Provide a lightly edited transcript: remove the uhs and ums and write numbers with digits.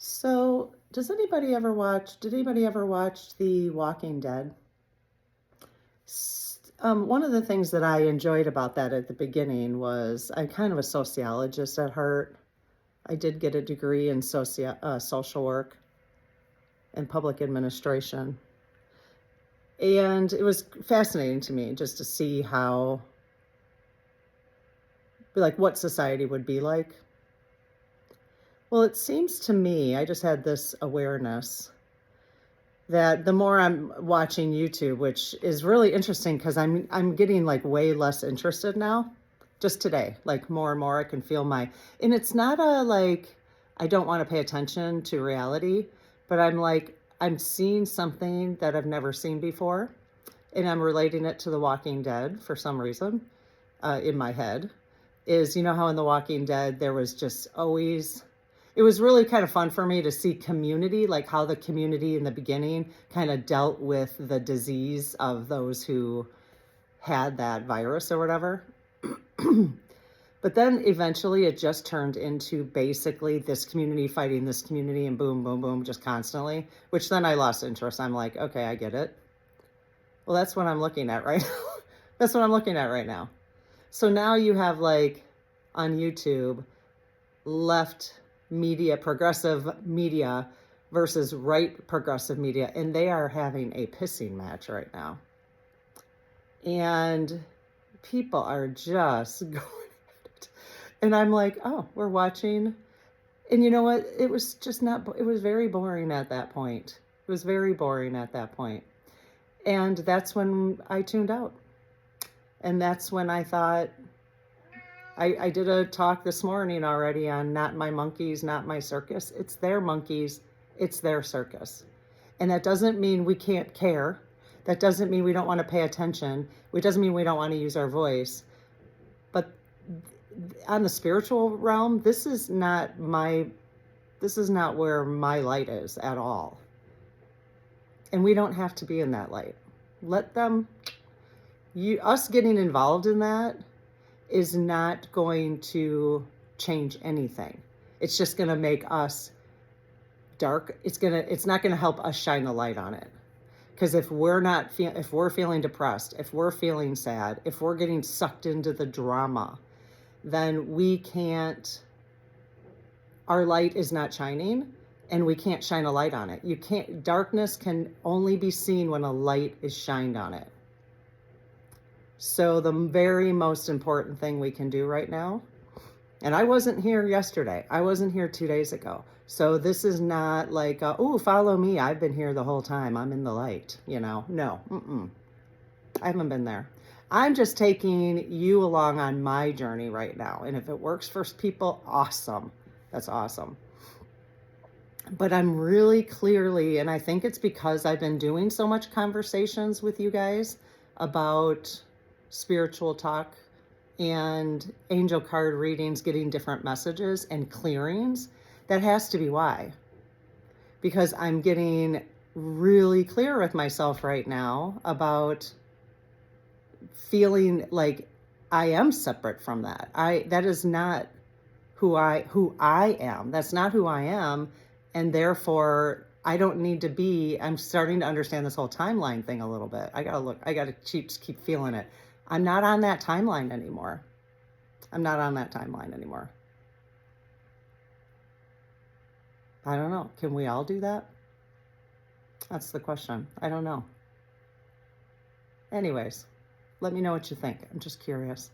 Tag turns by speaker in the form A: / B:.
A: So, did anybody ever watch The Walking Dead? One of the things that I enjoyed about that at the beginning was I'm kind of a sociologist at heart. I did get a degree in social work and public administration. And it was fascinating to me just to see like, what society would be like. Well, it seems to me, I just had this awareness that the more I'm watching YouTube, which is really interesting because I'm getting like way less interested now. Just today, like more and more, I can feel and it's not a like I don't want to pay attention to reality, but I'm seeing something that I've never seen before, and I'm relating it to The Walking Dead for some reason in my head. Is how in The Walking Dead there was just always it was really kind of fun for me to see community, like how the community in the beginning kind of dealt with the disease of those who had that virus or whatever. But then eventually it just turned into basically this community fighting this community and boom, boom, boom, just constantly, which then I lost interest. I'm like, okay, I get it. Well, that's what I'm looking at right now. That's what I'm looking at right now. So now you have like on YouTube, left media, progressive media versus right progressive media, and they are having a pissing match right now. And people are just going at it. And I'm like, oh, we're watching. And you know what? It was just not, it was very boring at that point. It was very boring at that point. And that's when I tuned out. And that's when I thought, I did a talk this morning already on not my monkeys, not my circus. It's their monkeys, it's their circus. And that doesn't mean we can't care. That doesn't mean we don't want to pay attention. It doesn't mean we don't want to use our voice. But on the spiritual realm, this is not where my light is at all. And we don't have to be in that light. Let them, us getting involved in that is not going to change anything. It's just going to make us dark. It's not going to help us shine a light on it. Because if we're feeling depressed, if we're feeling sad, if we're getting sucked into the drama, then our light is not shining, and we can't shine a light on it. Darkness can only be seen when a light is shined on it. So the very most important thing we can do right now, and I wasn't here yesterday, I wasn't here 2 days ago. So this is not like, oh, follow me. I've been here the whole time. I'm in the light, No, I haven't been there. I'm just taking you along on my journey right now. And if it works for people, awesome. That's awesome. But I'm really clearly, and I think it's because I've been doing so much conversations with you guys about spiritual talk and angel card readings, getting different messages and clearings. That has to be why. Because I'm getting really clear with myself right now about feeling like I am separate from that. That is not who I am. That's not who I am. And therefore I don't need to be. I'm starting to understand this whole timeline thing a little bit. I gotta keep feeling it. I'm not on that timeline anymore. I'm not on that timeline anymore. I don't know. Can we all do that? That's the question. I don't know. Anyways, let me know what you think. I'm just curious.